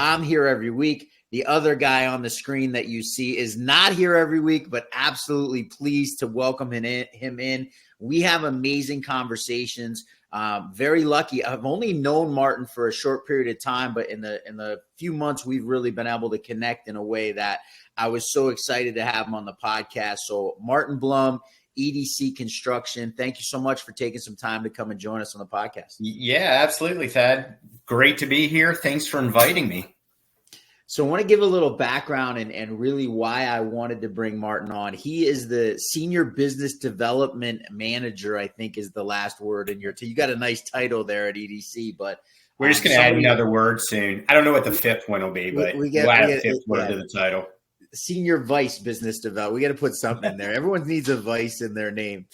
I'm here every week. The other guy on the screen that you see is not here every week, but absolutely pleased to welcome him in. We have amazing conversations. Very lucky. I've only known Martin for a short period of time, but in the few months, we've really been able to connect in a way that I was so excited to have him on the podcast. So Martin Blum, EDC Construction, thank you so much for taking some time to come and join us on the podcast. Yeah, absolutely, Thad. Great to be here. Thanks for inviting me. So I want to give a little background and really why I wanted to bring Martin on. He is the Senior Business Development Manager, I think is the last word in your you got a nice title there at EDC, but we're just going to add another word soon. I don't know what the fifth one will be, but we'll add a fifth word to the title. Senior Vice Business Development. We got to put something in there. Everyone needs a vice in their name.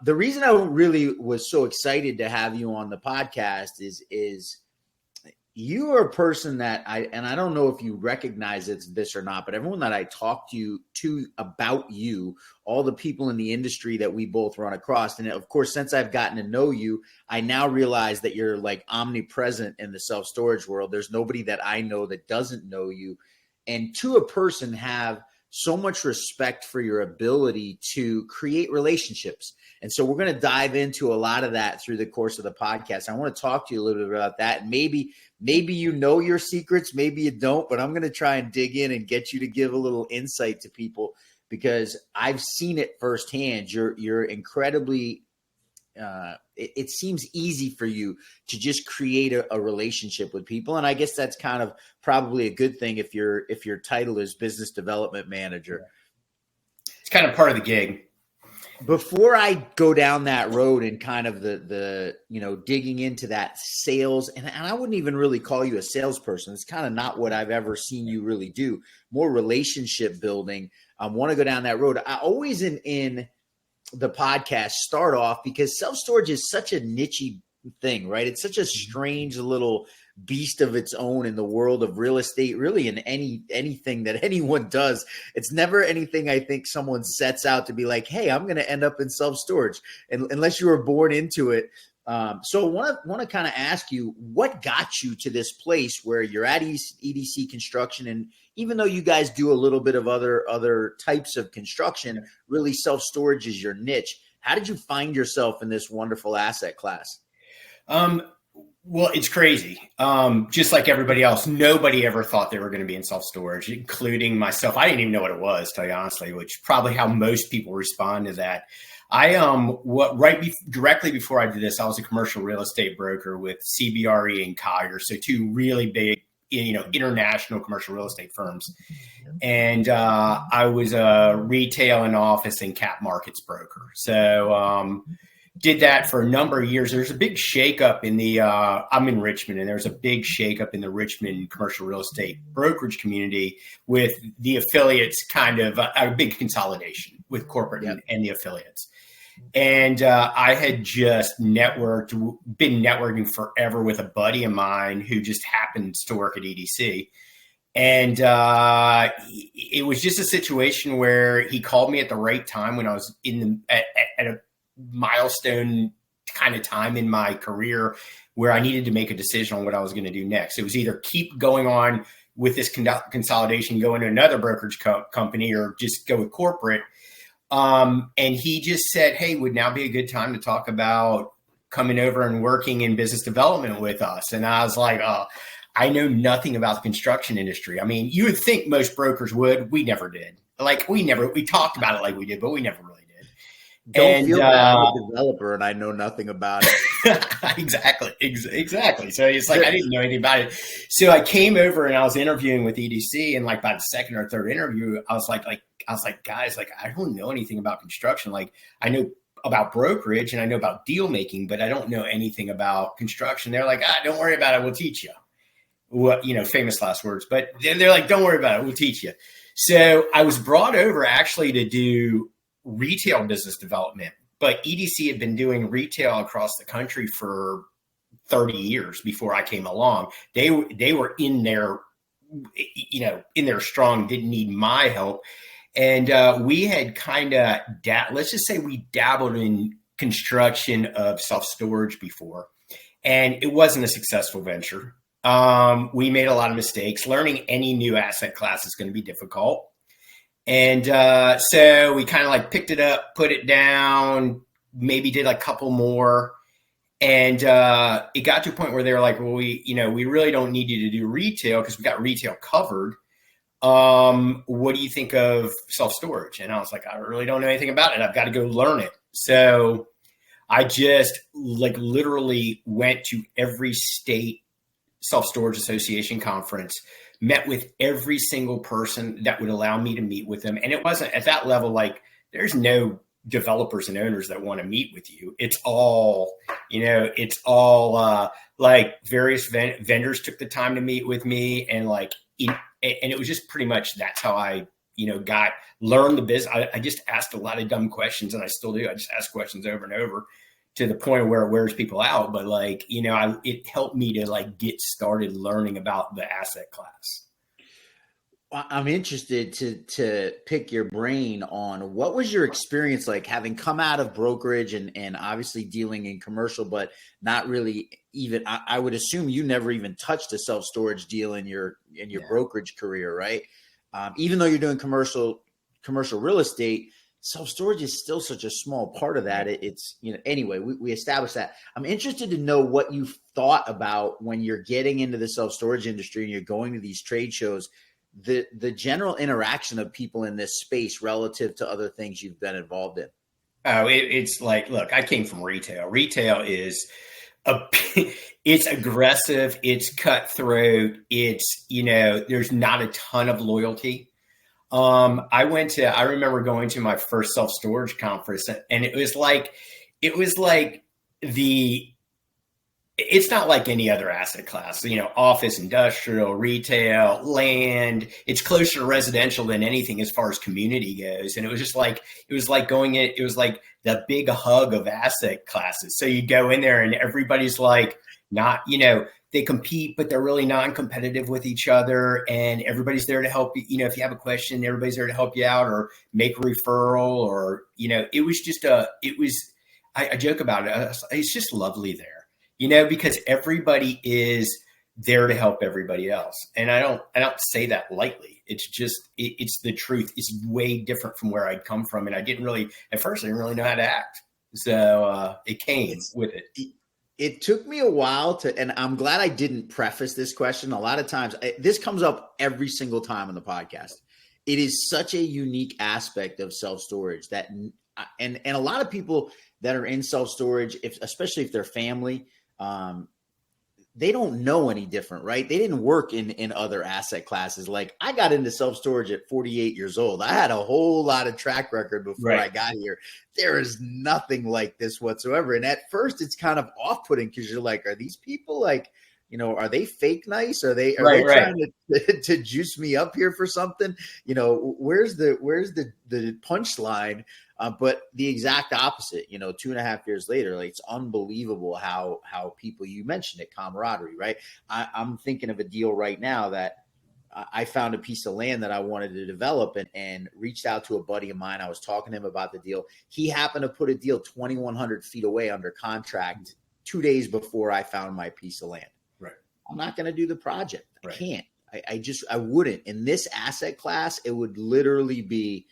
The reason I really was so excited to have you on the podcast is you are a person that I don't know if you recognize it's this or not, but everyone that I talk to about you, all the people in the industry that we both run across. And of course, since I've gotten to know you, I now realize that you're like omnipresent in the self-storage world. There's nobody that I know that doesn't know you. And to a person have so much respect for your ability to create relationships. And so we're going to dive into a lot of that through the course of the podcast. I want to talk to you a little bit about that. And maybe you know your secrets, maybe you don't, but I'm going to try and dig in and get you to give a little insight to people because I've seen it firsthand. You're incredibly it seems easy for you to just create a relationship with people. And I guess that's kind of probably a good thing if your title is business development manager. It's kind of part of the gig. Before I go down that road and kind of the digging into that sales, and I wouldn't even really call you a salesperson. It's kind of not what I've ever seen you really do. More relationship building. I want to go down that road. I always in the podcast start off because self-storage is such a niche thing, right? It's such a strange little beast of its own in the world of real estate, really in anything that anyone does. It's never anything I think someone sets out to be like, hey, I'm going to end up in self-storage, and unless you were born into it. So I want to kind of ask you, what got you to this place where you're at EDC Construction, and even though you guys do a little bit of other types of construction, really self-storage is your niche. How did you find yourself in this wonderful asset class? Well, it's crazy. Just like everybody else, nobody ever thought they were going to be in self-storage, including myself. I didn't even know what it was, to tell you honestly, which probably how most people respond to that. Directly before I did this, I was a commercial real estate broker with CBRE and Collier, so two really big, international commercial real estate firms. And I was a retail and office and cap markets broker. So did that for a number of years. There's a big shakeup in the I'm in Richmond, and there's a big shakeup in the Richmond commercial real estate brokerage community with the affiliates, kind of a big consolidation with corporate and the affiliates. And I had just been networking forever with a buddy of mine who just happens to work at EDC. And it was just a situation where he called me at the right time when I was at a milestone kind of time in my career where I needed to make a decision on what I was going to do next. It was either keep going on with this consolidation, go into another brokerage company, or just go with corporate. And he just said, hey, would now be a good time to talk about coming over and working in business development with us? And I was like, oh, I know nothing about the construction industry. I mean, you would think most brokers would. We never did. We talked about it like we did, but we never really did. Don't feel bad. I'm a developer and I know nothing about it. Exactly. So it's like I didn't know anything about it. So I came over and I was interviewing with EDC, and like by the second or third interview, I was like, guys, like I don't know anything about construction. Like I know about brokerage and I know about deal making, but I don't know anything about construction. They're like, don't worry about it. We'll teach you. What, famous last words, but they're like, don't worry about it. We'll teach you. So I was brought over actually to do retail business development, but EDC had been doing retail across the country for 30 years before I came along. They were in there, in their strong, didn't need my help. And we had kind of, let's just say we dabbled in construction of self-storage before, and it wasn't a successful venture. We made a lot of mistakes. Learning any new asset class is going to be difficult. And so we kind of like picked it up, put it down, maybe did a couple more. And it got to a point where they were like, well, we really don't need you to do retail because we got retail covered. What do you think of self-storage? And I was like, I really don't know anything about it. I've got to go learn it. So I just literally went to every state self-storage association conference, met with every single person that would allow me to meet with them. And it wasn't at that level, there's no developers and owners that want to meet with you. It's all, various vendors took the time to meet with me, and it was just pretty much, that's how I, learned the business. I just asked a lot of dumb questions, and I still do. I just ask questions over and over to the point where it wears people out. But it helped me to get started learning about the asset class. I'm interested to pick your brain on what was your experience like having come out of brokerage and obviously dealing in commercial, but not really even, I would assume you never even touched a self-storage deal in your brokerage career, right? Even though you're doing commercial real estate, self-storage is still such a small part of that. It's, anyway, we established that. I'm interested to know what you thought about when you're getting into the self-storage industry and you're going to these trade shows, the general interaction of people in this space relative to other things you've been involved in. Oh, it's look, I came from retail. Retail is it's aggressive, it's cutthroat, it's, there's not a ton of loyalty. I remember going to my first self-storage conference, and it's not like any other asset class, office, industrial, retail, land. It's closer to residential than anything as far as community goes. And it was like the big hug of asset classes. So you go in there and everybody's not, they compete, but they're really non-competitive with each other. And everybody's there to help you. If you have a question, everybody's there to help you out or make a referral or, I joke about it. It's just lovely there. Because everybody is there to help everybody else. And I don't say that lightly. It's just, it's the truth. It's way different from where I'd come from. And at first I didn't really know how to act. So it came with it. It took me a while and I'm glad I didn't preface this question. A lot of times this comes up every single time on the podcast. It is such a unique aspect of self-storage that, and a lot of people that are in self-storage, especially if they're family, they don't know any different, right? They didn't work in other asset classes. Like I got into self-storage at 48 years old. I had a whole lot of track record before I got here. There is nothing like this whatsoever. And at first it's kind of off-putting because you're like, are these people are they fake nice? Are they trying to juice me up here for something? Where's the punchline? But the exact opposite, 2.5 years later, it's unbelievable how people, you mentioned it, camaraderie, right? I'm thinking of a deal right now that I found a piece of land that I wanted to develop and reached out to a buddy of mine. I was talking to him about the deal. He happened to put a deal 2,100 feet away under contract 2 days before I found my piece of land. Right. I'm not going to do the project. I can't. I wouldn't. In this asset class, it would literally be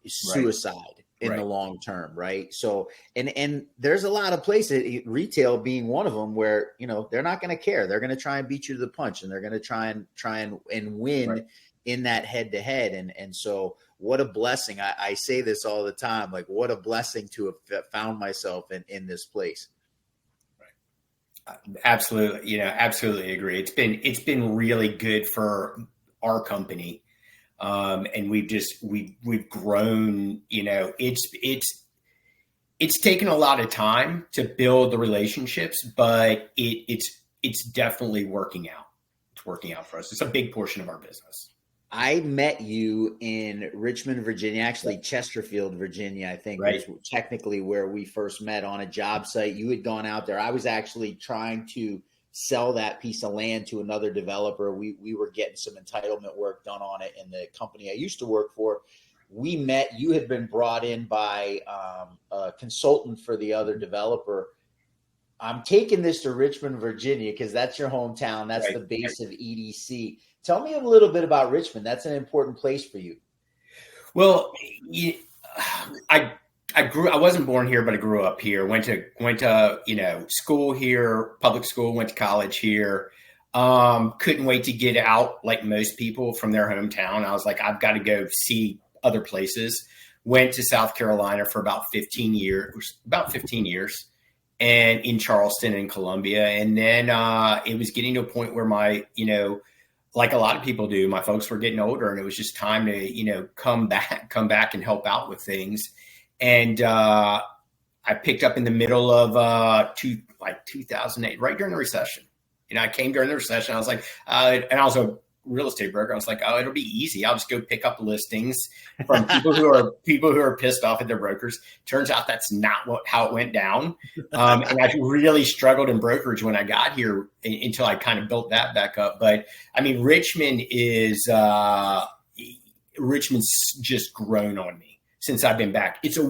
suicide in the long term, right? So, and there's a lot of places, retail being one of them, where they're not going to care. They're going to try and beat you to the punch, and they're going to try and win in that head to head. And so, what a blessing! I say this all the time, what a blessing to have found myself in this place. Absolutely, absolutely agree. It's been really good for our company. And we've grown, it's taken a lot of time to build the relationships, but it's definitely working out. It's working out for us. It's a big portion of our business. I met you in Richmond, Virginia, actually Chesterfield, Virginia, I think is technically where we first met on a job site. You had gone out there. I was actually trying to sell that piece of land to another developer. We were getting some entitlement work done on it in the company I used to work for. We met. You had been brought in by a consultant for the other developer. I'm taking this to Richmond, Virginia, because that's your hometown. That's Right. the base of EDC. Tell me a little bit about Richmond. That's an important place for you. Well, I I wasn't born here, but I grew up here. Went to school here, public school. Went to college here. Couldn't wait to get out like most people from their hometown. I was like, I've got to go see other places. Went to South Carolina for about 15 years, and in Charleston and Columbia. And then it was getting to a point where like a lot of people do, my folks were getting older, and it was just time to, come back and help out with things. And I picked up in the middle of 2008, right during the recession. I came during the recession. I was like, and I was a real estate broker. I was like, oh, it'll be easy. I'll just go pick up listings from people who are pissed off at their brokers. Turns out that's not how it went down. And I really struggled in brokerage when I got here until I kind of built that back up. But I mean, Richmond's just grown on me since I've been back. It's just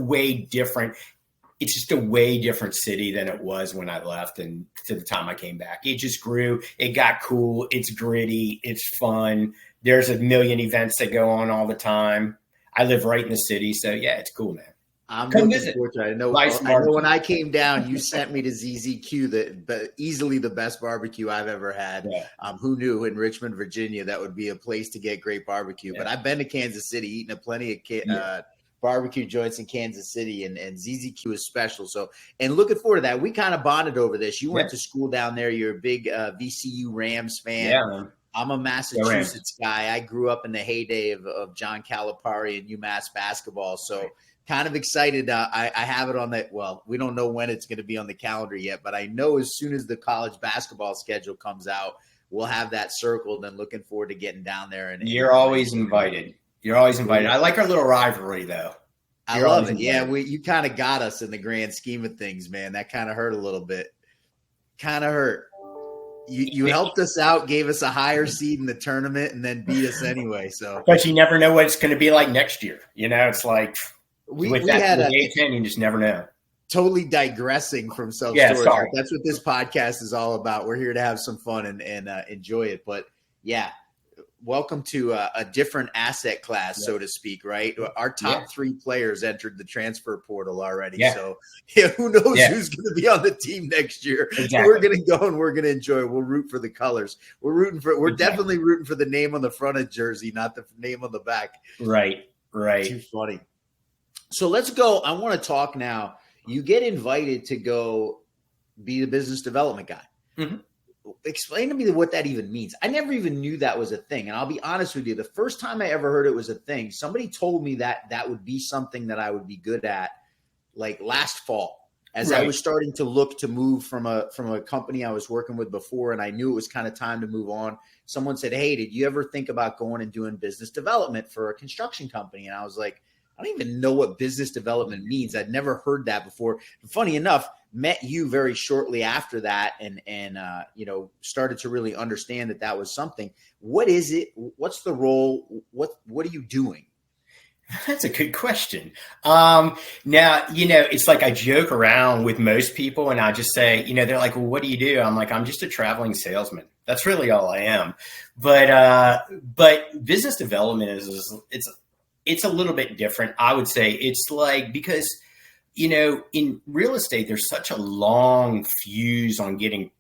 a way different city than it was when I left and to the time I came back. It just grew. It got cool. It's gritty. It's fun. There's a million events that go on all the time. I live right in the city. So yeah, it's cool, man. I'm looking forward to it. I know when I came down, you sent me to ZZQ, easily the best barbecue I've ever had. Yeah. Who knew in Richmond, Virginia, that would be a place to get great barbecue. Yeah. But I've been to Kansas City, eaten plenty of barbecue joints in Kansas City, and ZZQ is special. So, and looking forward to that. We kind of bonded over this. You went to school down there. You're a big VCU Rams fan. Yeah, man. I'm a Massachusetts guy. I grew up in the heyday of John Calipari and UMass basketball. So kind of excited. I have it on that. Well, we don't know when it's going to be on the calendar yet, but I know as soon as the college basketball schedule comes out, we'll have that circled, and looking forward to getting down there. And you're always invited. You're always invited. I like our little rivalry, though. I love it. Yeah, you kind of got us in the grand scheme of things, man. That kind of hurt a little bit. Kind of hurt. You helped us out, gave us a higher seed in the tournament, and then beat us anyway. So, but you never know what it's going to be like next year. It's like we had A10, you just never know. Totally digressing from self-storage. Yeah, that's what this podcast is all about. We're here to have some fun and enjoy it. But yeah. Welcome to a different asset class, so to speak, right? Our top three players entered the transfer portal already. Yeah. So who knows who's going to be on the team next year. Exactly. We're going to go and we're going to enjoy it. We'll root for the colors. We're definitely rooting for the name on the front of jersey, not the name on the back. Right. Too funny. So let's go. I want to talk now. You get invited to go be the business development guy. Mm-hmm. Explain to me what that even means. I never even knew that was a thing. And I'll be honest with you, the first time I ever heard it was a thing, somebody told me that would be something that I would be good at, like last fall, as I was starting to look to move from a company I was working with before. And I knew it was kind of time to move on. Someone said, hey, did you ever think about going and doing business development for a construction company? And I was like, I don't even know what business development means. I'd never heard that before. Funny enough, met you very shortly after that and started to really understand that was something. What is it? What's the role? What are you doing? That's a good question. Now, it's like I joke around with most people and I just say, they're like, well, what do you do? I'm like, I'm just a traveling salesman. That's really all I am. But business development it's a little bit different. I would say it's like, because, in real estate, there's such a long fuse on getting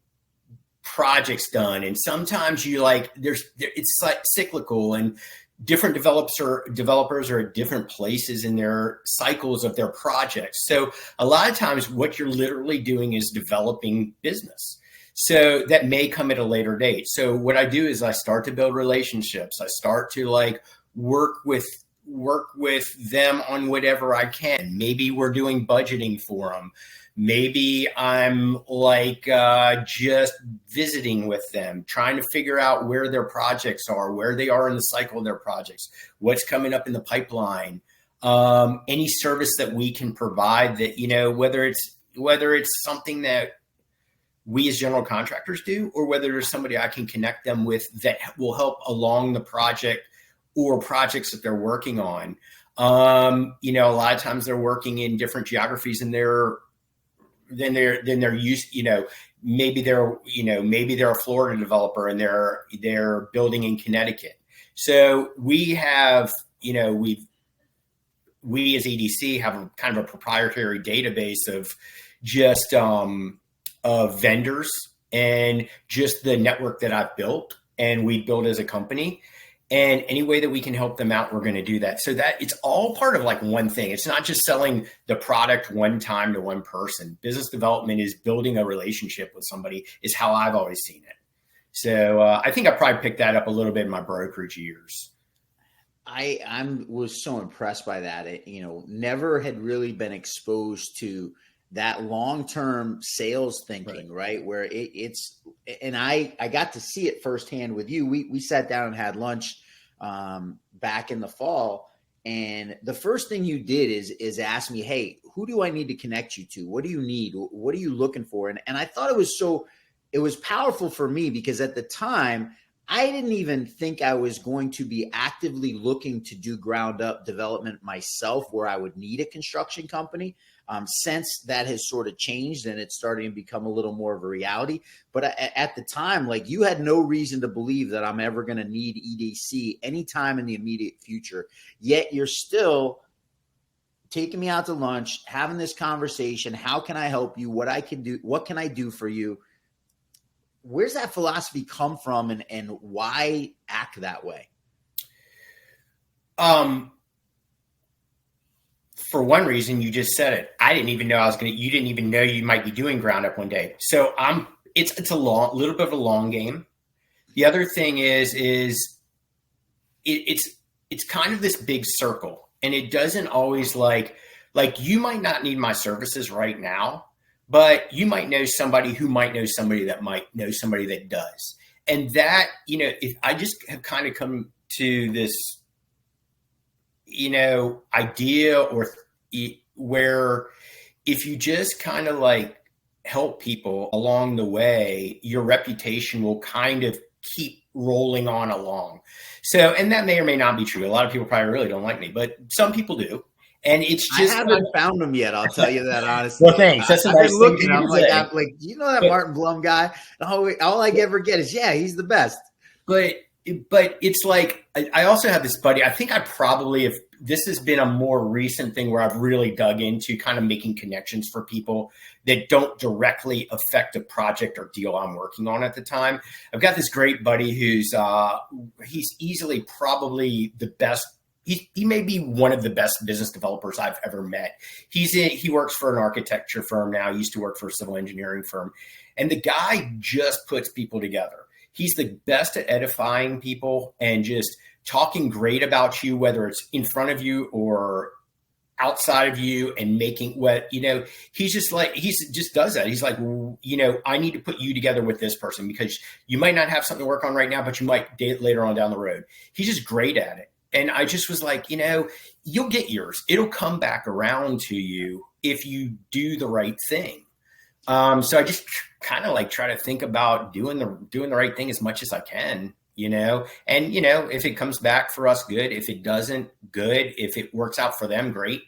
projects done. And sometimes it's like cyclical, and different developers are at different places in their cycles of their projects. So a lot of times what you're literally doing is developing business. So that may come at a later date. So what I do is I start to build relationships. I start to work with them on whatever I can. Maybe we're doing budgeting for them. Maybe I'm just visiting with them, trying to figure out where their projects are, where they are in the cycle of their projects, what's coming up in the pipeline, any service that we can provide that, whether it's something that we as general contractors do, or whether there's somebody I can connect them with that will help along the project or projects that they're working on. A lot of times they're working in different geographies and they're they're used, maybe they're a Florida developer and they're building in Connecticut. So we have, we as EDC have a kind of a proprietary database of just of vendors and just the network that I've built and we build as a company. And any way that we can help them out, we're going to do that. So that it's all part of like one thing. It's not just selling the product one time to one person. Business development is building a relationship with somebody, is how I've always seen it. So I think I probably picked that up a little bit in my brokerage years. I was so impressed by that. It, never had really been exposed to that long-term sales thinking, right? Where it's, and I got to see it firsthand with you. We sat down and had lunch back in the fall. And the first thing you did is ask me, hey, who do I need to connect you to? What do you need? What are you looking for? And I thought it was powerful for me because at the time, I didn't even think I was going to be actively looking to do ground up development myself where I would need a construction company. Since that has sort of changed and it's starting to become a little more of a reality. But at the time, like you had no reason to believe that I'm ever going to need EDC anytime in the immediate future. Yet you're still taking me out to lunch, having this conversation. How can I help you? What I can do? What can I do for you? Where's that philosophy come from and why act that way? For one reason, you just said it. I didn't even know you didn't even know you might be doing ground up one day. So it's a little bit of a long game. The other thing is it's kind of this big circle and it doesn't always like you might not need my services right now, but you might know somebody who might know somebody that might know somebody that does. And that, if I just have kind of come to this, idea or where if you just kind of like help people along the way, your reputation will kind of keep rolling on along. So, and that may or may not be true. A lot of people probably really don't like me, but some people do. And it's just I haven't found them yet. I'll tell you that honestly. Well, thanks. That's I've been looking. I'm like, that Martin Blum guy. All I ever get is, yeah, he's the best. But it's like I also have this buddy. I think I probably have. This has been a more recent thing where I've really dug into kind of making connections for people that don't directly affect a project or deal I'm working on at the time. I've got this great buddy who's he's easily probably the best. He may be one of the best business developers I've ever met. He works for an architecture firm now. He used to work for a civil engineering firm. And the guy just puts people together. He's the best at edifying people and just talking great about you, whether it's in front of you or outside of you, and making he just does that. He's like, I need to put you together with this person because you might not have something to work on right now, but you might date later on down the road. He's just great at it. And I just was like, you'll get yours. It'll come back around to you if you do the right thing. So I just kind of like try to think about doing the right thing as much as I can, and, if it comes back for us, good. If it doesn't, good. If it works out for them, great.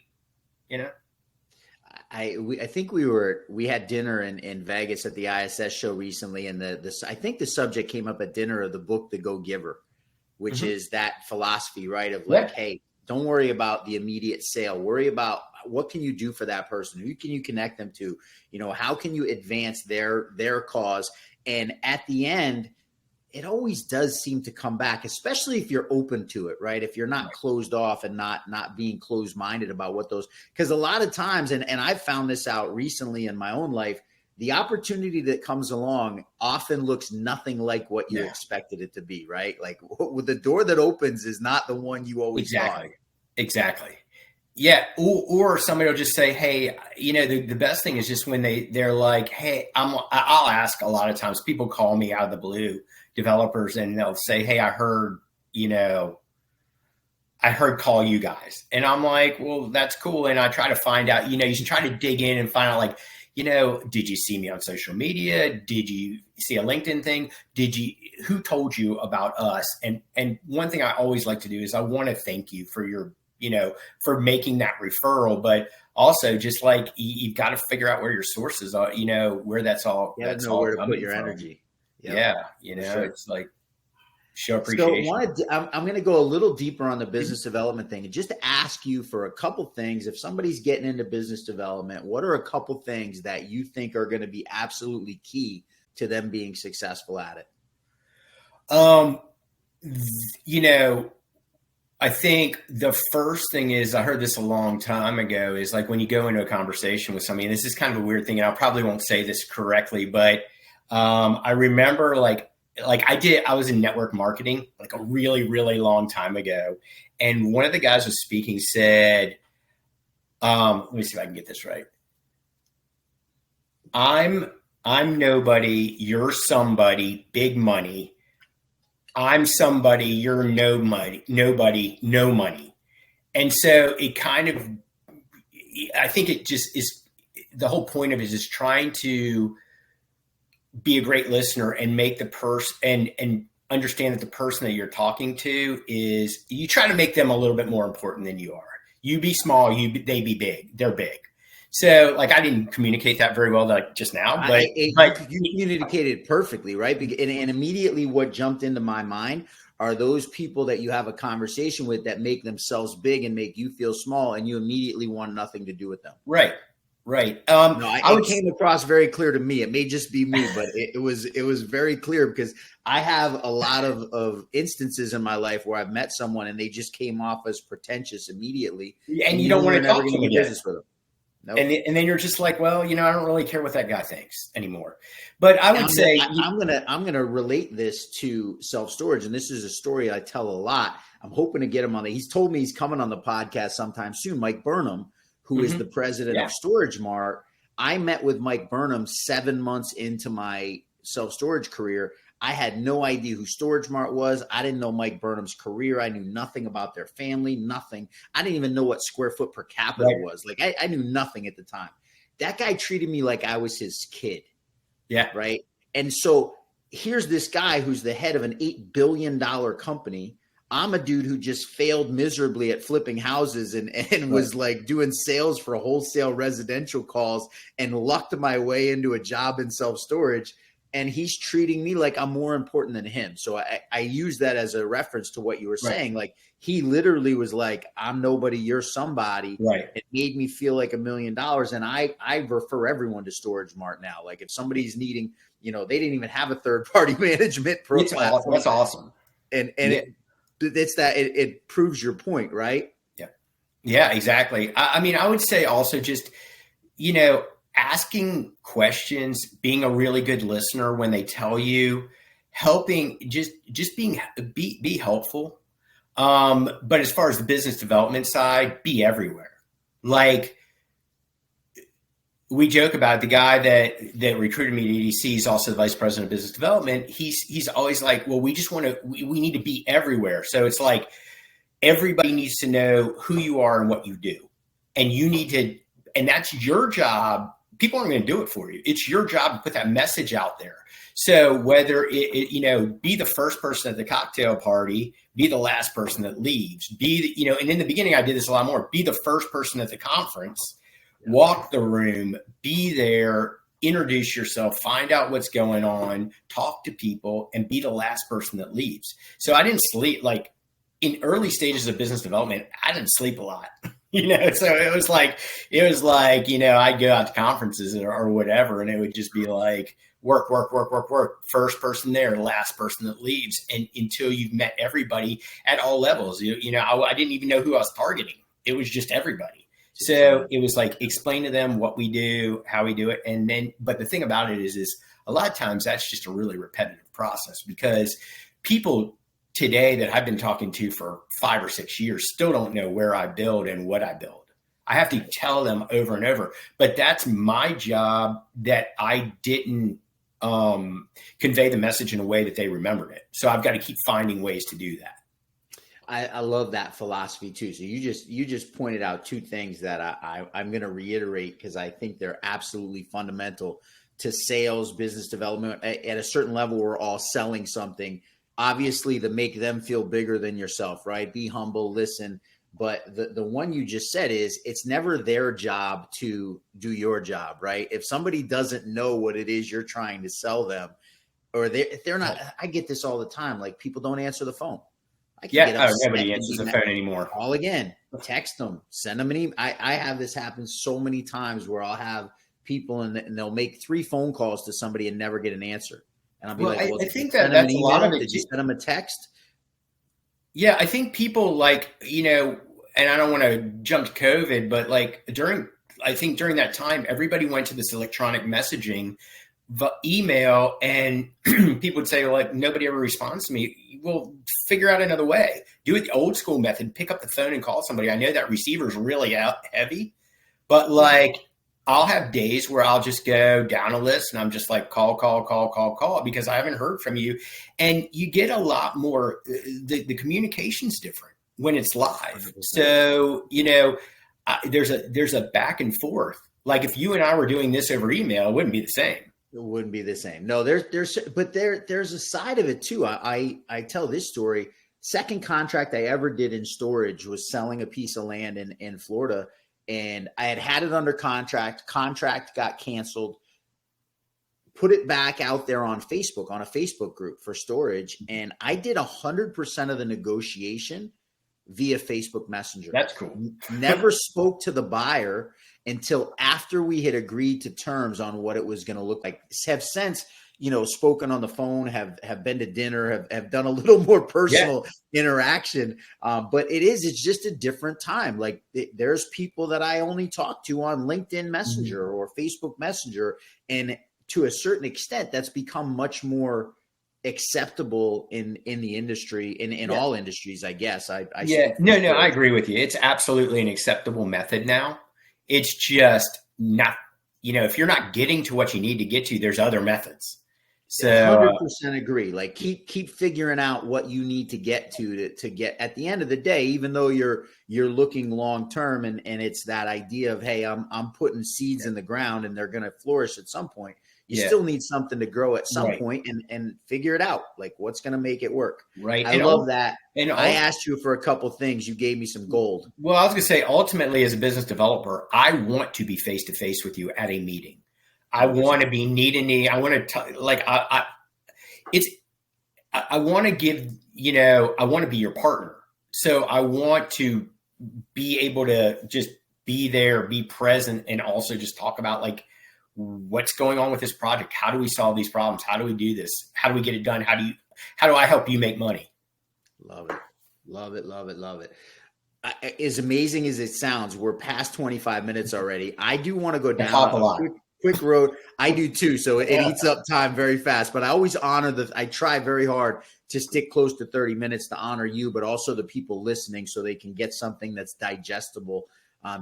I think we had dinner in Vegas at the ISS show recently. And I think the subject came up at dinner of the book, The Go Giver, which is that philosophy, right? Of like, hey, don't worry about the immediate sale. Worry about what can you do for that person? Who can you connect them to? How can you advance their cause? And at the end, it always does seem to come back, especially if you're open to it, right? If you're not closed off and not being closed-minded about what those, because a lot of times, and I've found this out recently in my own life, the opportunity that comes along often looks nothing like what you expected it to be, right? Like with the door that opens is not the one you always thought. Exactly. Yeah. Or somebody will just say, hey, the best thing is just when they're like, hey, I'll ask a lot of times. People call me out of the blue, developers, and they'll say, hey, I heard call you guys. And I'm like, well, that's cool. And I try to find out, you should try to dig in and find out like, did you see me on social media? Did you see a LinkedIn thing? Who told you about us? And one thing I always like to do is I want to thank you for your, for making that referral. But also just like you've got to figure out where your sources are, where that's all You got to that's know all where to put coming your from. energy. Yep, Yeah, for sure. it's like show So appreciation. I'm going to go a little deeper on the business development thing and just ask you for a couple things. If somebody's getting into business development, what are a couple things that you think are going to be absolutely key to them being successful at it? You know, I think the first thing is, I heard this a long time ago, is like when you go into a conversation with somebody, and this is kind of a weird thing, and I probably won't say this correctly, but I remember I was in network marketing like a really, really long time ago. And one of the guys was speaking, said, let me see if I can get this right. I'm nobody, you're somebody, big money. I'm somebody, you're nobody, no money. And so it kind of, I think it just is, the whole point of it is just trying to be a great listener and make the person and understand that the person that you're talking to is, you try to make them a little bit more important than you are. You be small, they be big, they're big. So like, I didn't communicate that very well like just now, but You communicated perfectly, right? And immediately what jumped into my mind are those people that you have a conversation with that make themselves big and make you feel small, and you immediately want nothing to do with them. Right. It came across very clear to me. It may just be me, but it was very clear, because I have a lot of instances in my life where I've met someone and they just came off as pretentious immediately, and you don't want to talk to them business with them. Nope. And then you're just like, well, I don't really care what that guy thinks anymore. But I would say I'm gonna relate this to self-storage, and this is a story I tell a lot. I'm hoping to get him on. He's told me he's coming on the podcast sometime soon. Mike Burnham, who is the president of Storage Mart. I met with Mike Burnham 7 months into my self-storage career. I had no idea who Storage Mart was. I didn't know Mike Burnham's career. I knew nothing about their family, nothing. I didn't even know what square foot per capita was. Like I knew nothing at the time. That guy treated me like I was his kid. Yeah. Right. And so here's this guy who's the head of an $8 billion company. I'm a dude who just failed miserably at flipping houses and was like doing sales for wholesale residential calls and lucked my way into a job in self-storage. And he's treating me like I'm more important than him. So I use that as a reference to what you were saying. Like, he literally was like, I'm nobody, you're somebody. Right. It made me feel like $1 million. And I refer everyone to Storage Mart now. Like, if somebody's needing, they didn't even have a third party management platform. That's awesome. And it's that it proves your point, right? Yeah. Yeah, exactly. I mean, I would say also just, asking questions, being a really good listener when they tell you, helping, just be helpful. But as far as the business development side, be everywhere. Like, we joke about it, the guy that recruited me to EDC is also the vice president of business development. He's always like, well, we need to be everywhere. So it's like, everybody needs to know who you are and what you do. And you need to, and that's your job. People aren't going to do it for you. It's your job to put that message out there. So whether be the first person at the cocktail party, be the last person that leaves, and in the beginning I did this a lot more, be the first person at the conference, walk the room, be there, introduce yourself, find out what's going on, talk to people, and be the last person that leaves. So I didn't sleep, like in early stages of business development, I didn't sleep a lot. So it was like, I'd go out to conferences or whatever, and it would just be like work, first person there, last person that leaves. And until you've met everybody at all levels, I didn't even know who I was targeting. It was just everybody. So it was like, explain to them what we do, how we do it. And then, but the thing about it is a lot of times that's just a really repetitive process, because people today that I've been talking to for 5 or 6 years still don't know where I build and what I build. I have to tell them over and over, but that's my job, that I didn't convey the message in a way that they remembered it. So I've got to keep finding ways to do that. I love that philosophy too. So you just pointed out two things that I'm going to reiterate, because I think they're absolutely fundamental to sales, business development. At a certain level, we're all selling something. Obviously, to make them feel bigger than yourself, right? Be humble, listen, But the one you just said is it's never their job to do your job, right? If somebody doesn't know what it is you're trying to sell them, or they're not, I get this all the time. Like people don't answer the phone. I can get upset. Nobody answers the phone anymore. Call again, text them, send them an email. I have this happen so many times where I'll have people and they'll make 3 phone calls to somebody and never get an answer. And I'll be I think that's a lot of it. Did you send them a text? Yeah, I think people like, and I don't want to jump to COVID, but like during that time, everybody went to this electronic messaging, email, and people would say, like, nobody ever responds to me. Well, figure out another way. Do it the old school method. Pick up the phone and call somebody. I know that receiver is really heavy, but like I'll have days where I'll just go down a list and I'm just like call because I haven't heard from you. And you get a lot more, the communication's different when it's live. 100%. So, there's a back and forth. Like if you and I were doing this over email, it wouldn't be the same. It wouldn't be the same. No, there's a side of it too. I tell this story. Second contract I ever did in storage was selling a piece of land in Florida. And I had it under contract. Contract got canceled. Put it back out there on Facebook, on a Facebook group for storage. And I did 100% of the negotiation via Facebook Messenger. That's cool. Never spoke to the buyer until after we had agreed to terms on what it was going to look like. Have since, spoken on the phone, have been to dinner, have done a little more personal interaction. But it's just a different time. Like there's people that I only talk to on LinkedIn Messenger or Facebook Messenger. And to a certain extent, that's become much more acceptable in the industry, in all industries, I guess. I agree with you. It's absolutely an acceptable method now. It's just not, if you're not getting to what you need to get to, there's other methods. So 100% agree. Like keep figuring out what you need to get to get at the end of the day, even though you're looking long term and it's that idea of, hey, I'm putting seeds in the ground and they're going to flourish at some point. You still need something to grow at some point and figure it out. Like what's going to make it work. Right. I love that. And I asked you for a couple things. You gave me some gold. Well, I was going to say, ultimately, as a business developer, I want to be face-to-face with you at a meeting. I want to be knee to knee. I want to I want to give, I want to be your partner. So I want to be able to just be there, be present, and also just talk about like what's going on with this project. How do we solve these problems? How do we do this? How do we get it done? How do I help you make money? Love it. Love it. Love it. Love it. As amazing as it sounds, we're past 25 minutes already. I do want to go down a quick road. I do too. So it eats up time very fast, but I always I try very hard to stick close to 30 minutes to honor you, but also the people listening so they can get something that's digestible.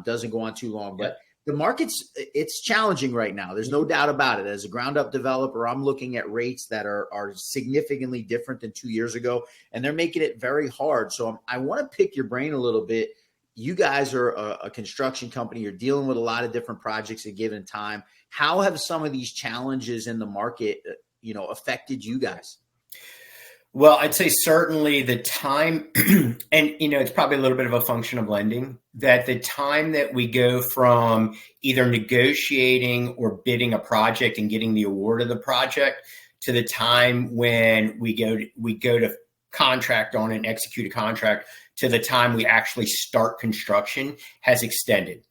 Doesn't go on too long, but the market's it's challenging right now. There's no doubt about it. As a ground up developer, I'm looking at rates that are significantly different than 2 years ago, and they're making it very hard. So I want to pick your brain a little bit. You guys are a construction company. You're dealing with a lot of different projects at a given time. How have some of these challenges in the market, affected you guys? Well, I'd say certainly the time, and it's probably a little bit of a function of lending, that the time that we go from either negotiating or bidding a project and getting the award of the project to the time when we go to contract on and execute a contract to the time we actually start construction has extended.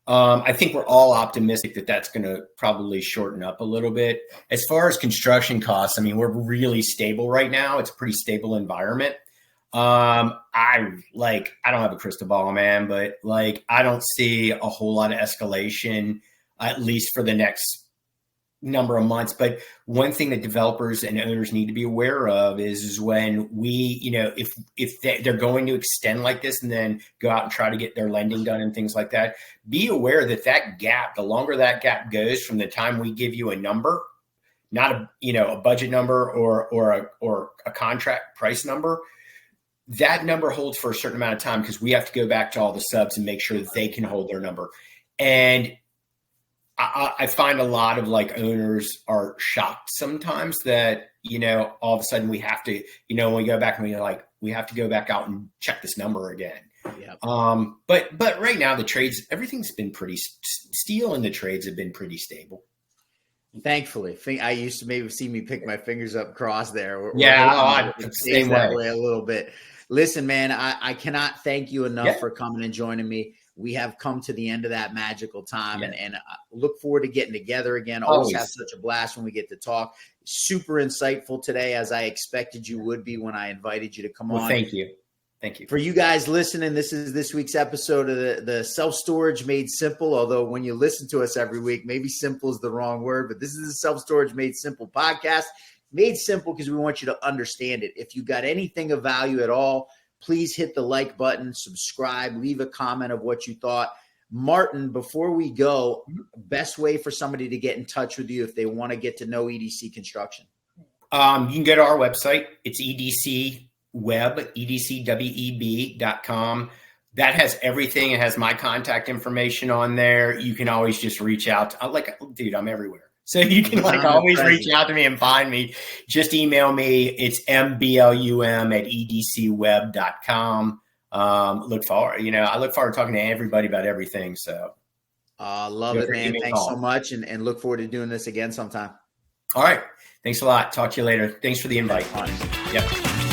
I think we're all optimistic that that's going to probably shorten up a little bit. As far as construction costs, I mean, we're really stable right now. It's a pretty stable environment. I don't have a crystal ball, man, but I don't see a whole lot of escalation, at least for the next number of months. But one thing that developers and owners need to be aware of is when we, if they're going to extend like this and then go out and try to get their lending done and things like that, be aware that gap, the longer that gap goes from the time we give you a number, not a budget number or a contract price number, that number holds for a certain amount of time because we have to go back to all the subs and make sure that they can hold their number. And I find a lot of owners are shocked sometimes that, all of a sudden we have to, when we go back and we have to go back out and check this number again. Yeah. But right now the trades, everything's been pretty steel, and the trades have been pretty stable. Thankfully, I used to maybe see me pick my fingers up cross there. It stays that way a little bit. Listen, man, I cannot thank you enough for coming and joining me. We have come to the end of that magical time, and I look forward to getting together again. Always have such a blast when we get to talk. Super insightful today, as I expected you would be when I invited you to come on. Thank you. Thank you. For you guys listening, this is this week's episode of the Self-Storage Made Simple. Although when you listen to us every week, maybe simple is the wrong word, but this is the Self-Storage Made Simple podcast. Made simple because we want you to understand it. If you got anything of value at all, please hit the like button, subscribe, leave a comment of what you thought. Martin, before we go, best way for somebody to get in touch with you if they want to get to know EDC Construction? You can go to our website. It's edcweb.com. That has everything. It has my contact information on there. You can always just reach out. Dude, I'm everywhere. So you can always reach out to me and find me. Just email me. It's mblum@edcweb.com. I look forward to talking to everybody about everything. So love it, man. Thanks so much. And look forward to doing this again sometime. All right. Thanks a lot. Talk to you later. Thanks for the invite. All right. Yep.